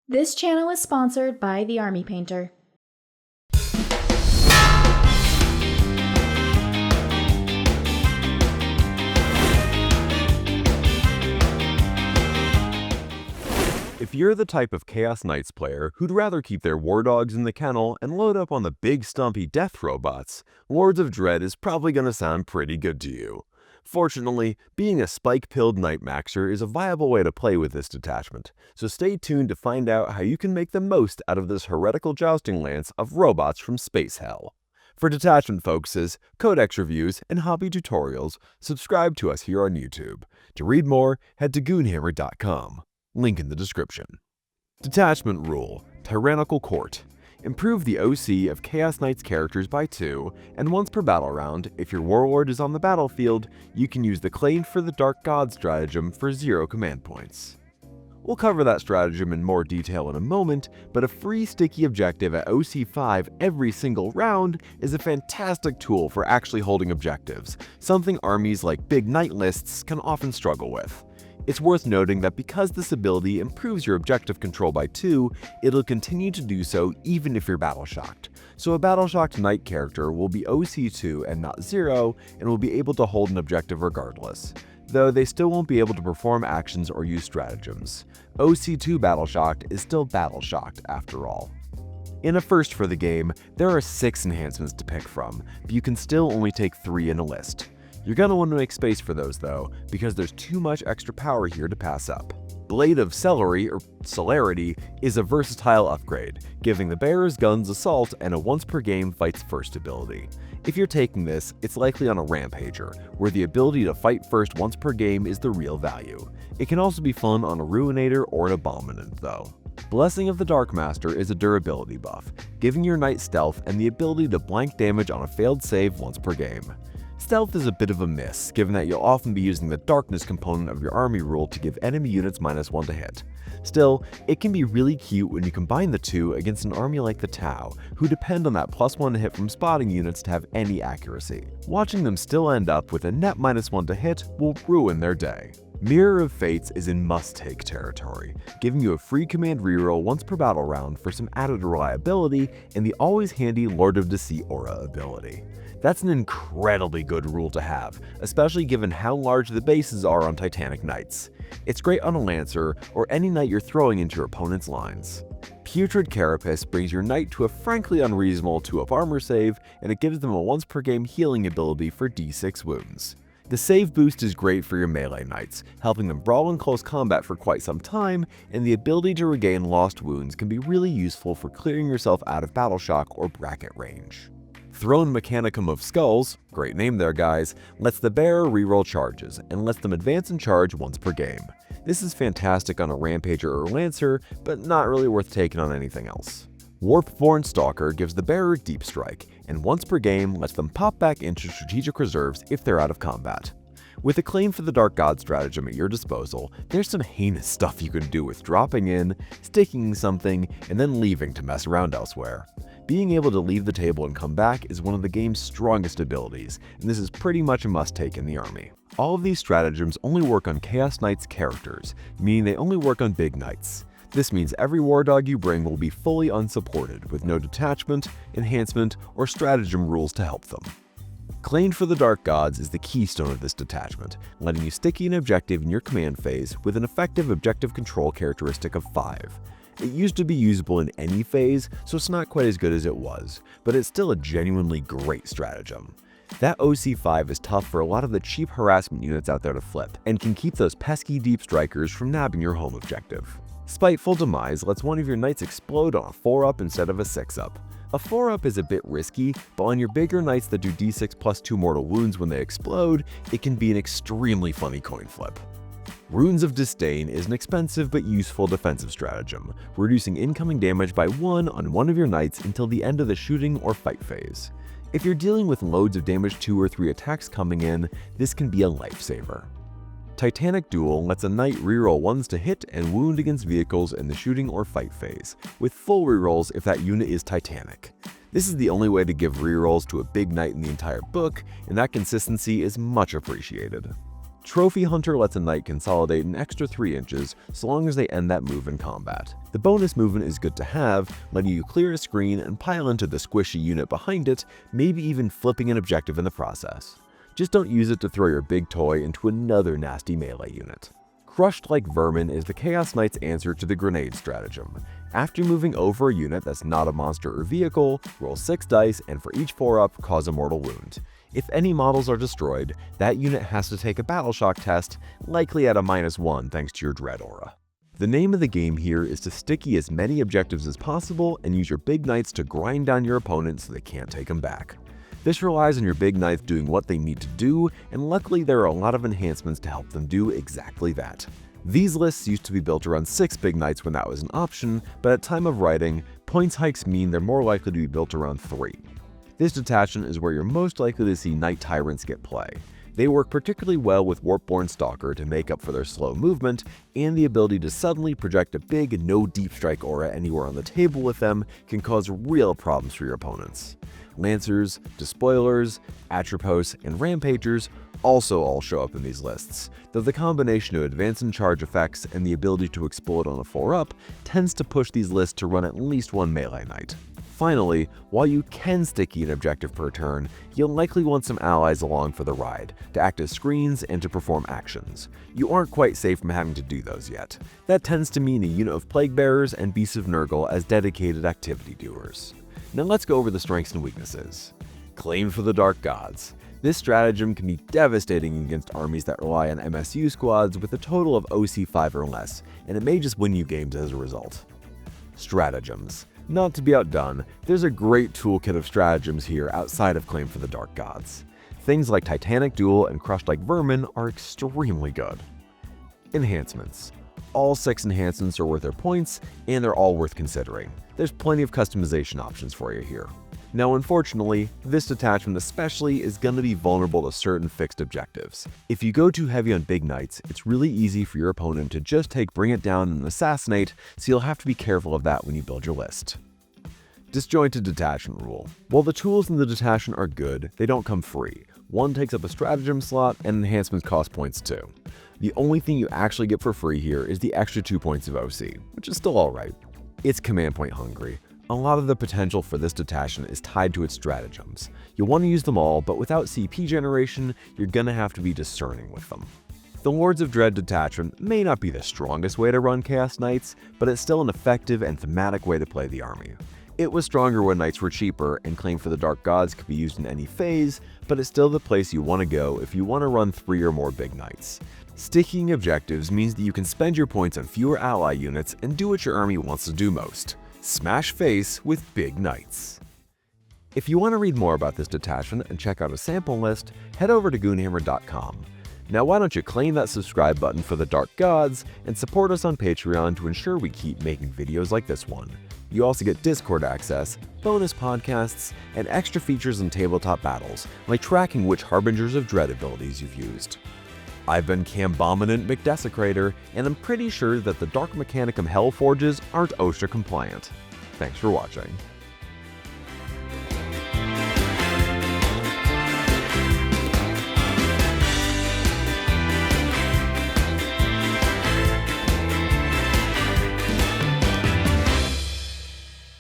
This channel is sponsored by the Army Painter. If you're the type of Chaos Knights player who'd rather keep their war dogs in the kennel and load up on the big stumpy death robots, Lords of Dread is probably going to sound pretty good to you. Fortunately, being a spike-pilled Knight Maxer is a viable way to play with this detachment, so stay tuned to find out how you can make the most out of this heretical jousting lance of robots from space hell. For detachment focuses, codex reviews, and hobby tutorials, subscribe to us here on YouTube. To read more, head to goonhammer.com. Link in the description. Detachment Rule: Tyrannical Court. Improve the OC of Chaos Knights characters by 2, and once per battle round, if your warlord is on the battlefield, you can use the Claim for the Dark God stratagem for 0 command points. We'll cover that stratagem in more detail in a moment, but a free sticky objective at OC 5 every single round is a fantastic tool for actually holding objectives, something armies like big knight lists can often struggle with. It's worth noting that because this ability improves your objective control by 2, it'll continue to do so even if you're battle shocked. So a battle shocked knight character will be OC 2 and not 0, and will be able to hold an objective regardless, though they still won't be able to perform actions or use stratagems. OC 2 battle shocked is still battle shocked after all. In a first for the game, there are 6 enhancements to pick from, but you can still only take 3 in a list. You're going to want to make space for those though, because there's too much extra power here to pass up. Blade of Celery, or Celerity, is a versatile upgrade, giving the bearer's guns assault and a once per game fights first ability. If you're taking this, it's likely on a Rampager, where the ability to fight first once per game is the real value. It can also be fun on a Ruinator or an Abominant though. Blessing of the Dark Master is a durability buff, giving your knight stealth and the ability to blank damage on a failed save once per game. Stealth is a bit of a miss, given that you'll often be using the darkness component of your army rule to give enemy units -1 to hit. Still, it can be really cute when you combine the two against an army like the Tau, who depend on that +1 to hit from spotting units to have any accuracy. Watching them still end up with a net -1 to hit will ruin their day. Mirror of Fates is in must-take territory, giving you a free command reroll once per battle round for some added reliability and the always handy Lord of Deceit aura ability. That's an incredibly good rule to have, especially given how large the bases are on Titanic Knights. It's great on a Lancer or any knight you're throwing into your opponent's lines. Putrid Carapace brings your knight to a frankly unreasonable 2-up armor save, and it gives them a once per game healing ability for D6 wounds. The save boost is great for your melee knights, helping them brawl in close combat for quite some time, and the ability to regain lost wounds can be really useful for clearing yourself out of battle shock or bracket range. Throne Mechanicum of Skulls, great name there guys, lets the bearer reroll charges, and lets them advance and charge once per game. This is fantastic on a Rampager or Lancer, but not really worth taking on anything else. Warpborn Stalker gives the bearer Deep Strike, and once per game lets them pop back into strategic reserves if they're out of combat. With a Claim for the Dark God stratagem at your disposal, there's some heinous stuff you can do with dropping in, sticking something, and then leaving to mess around elsewhere. Being able to leave the table and come back is one of the game's strongest abilities, and this is pretty much a must-take in the army. All of these stratagems only work on Chaos Knights characters, meaning they only work on big knights. This means every war dog you bring will be fully unsupported, with no detachment, enhancement, or stratagem rules to help them. Claim for the Dark Gods is the keystone of this detachment, letting you sticky an objective in your command phase with an effective objective control characteristic of 5. It used to be usable in any phase, so it's not quite as good as it was, but it's still a genuinely great stratagem. That OC 5 is tough for a lot of the cheap harassment units out there to flip, and can keep those pesky deep strikers from nabbing your home objective. Spiteful Demise lets one of your knights explode on a 4-up instead of a 6-up. A 4-up is a bit risky, but on your bigger knights that do d6 plus 2 mortal wounds when they explode, it can be an extremely funny coin flip. Runes of Disdain is an expensive but useful defensive stratagem, reducing incoming damage by 1 on one of your knights until the end of the shooting or fight phase. If you're dealing with loads of damage 2 or 3 attacks coming in, this can be a lifesaver. Titanic Duel lets a knight reroll 1s to hit and wound against vehicles in the shooting or fight phase, with full rerolls if that unit is Titanic. This is the only way to give rerolls to a big knight in the entire book, and that consistency is much appreciated. Trophy Hunter lets a knight consolidate an extra 3 inches so long as they end that move in combat. The bonus movement is good to have, letting you clear a screen and pile into the squishy unit behind it, maybe even flipping an objective in the process. Just don't use it to throw your big toy into another nasty melee unit. Crushed Like Vermin is the Chaos Knight's answer to the grenade stratagem. After moving over a unit that's not a monster or vehicle, roll 6 dice and for each 4-up, cause a mortal wound. If any models are destroyed, that unit has to take a battle shock test, likely at a -1 thanks to your Dread aura. The name of the game here is to sticky as many objectives as possible and use your big knights to grind down your opponent so they can't take them back. This relies on your big knights doing what they need to do, and luckily there are a lot of enhancements to help them do exactly that. These lists used to be built around 6 big knights when that was an option, but at time of writing, points hikes mean they're more likely to be built around 3. This detachment is where you're most likely to see Knight Tyrants get play. They work particularly well with Warpborn Stalker to make up for their slow movement, and the ability to suddenly project a big no deep strike aura anywhere on the table with them can cause real problems for your opponents. Lancers, Despoilers, Atropos, and Rampagers also all show up in these lists, though the combination of advance and charge effects and the ability to explode on a 4-up tends to push these lists to run at least 1 melee knight. Finally, while you can sticky an objective per turn, you'll likely want some allies along for the ride, to act as screens and to perform actions. You aren't quite safe from having to do those yet. That tends to mean a unit of Plague Bearers and Beasts of Nurgle as dedicated activity doers. Now let's go over the strengths and weaknesses. Claim for the Dark Gods. This stratagem can be devastating against armies that rely on MSU squads with a total of OC5 or less, and it may just win you games as a result. Stratagems. Not to be outdone, there's a great toolkit of stratagems here outside of Claim for the Dark Gods. Things like Titanic Duel and Crushed Like Vermin are extremely good. Enhancements. All 6 enhancements are worth their points, and they're all worth considering. There's plenty of customization options for you here. Now unfortunately, this detachment especially is going to be vulnerable to certain fixed objectives. If you go too heavy on big knights, it's really easy for your opponent to just take Bring It Down and Assassinate, so you'll have to be careful of that when you build your list. Disjointed Detachment Rule. While the tools in the detachment are good, they don't come free. One takes up a stratagem slot, and enhancements cost points too. The only thing you actually get for free here is the extra 2 points of OC, which is still alright. It's command point hungry. A lot of the potential for this detachment is tied to its stratagems. You'll want to use them all, but without CP generation, you're gonna have to be discerning with them. The Lords of Dread detachment may not be the strongest way to run Chaos Knights, but it's still an effective and thematic way to play the army. It was stronger when knights were cheaper, and Claim for the Dark Gods could be used in any phase, but it's still the place you want to go if you want to run 3 or more big knights. Sticking objectives means that you can spend your points on fewer ally units and do what your army wants to do most: smash face with big knights. If you want to read more about this detachment and check out a sample list, head over to goonhammer.com. Now why don't you claim that subscribe button for the Dark Gods and support us on Patreon to ensure we keep making videos like this one. You also get Discord access, bonus podcasts, and extra features in tabletop battles, like tracking which Harbingers of Dread abilities you've used. I've been Cambominant McDesecrator, and I'm pretty sure that the Dark Mechanicum Hellforges aren't OSHA compliant. Thanks for watching.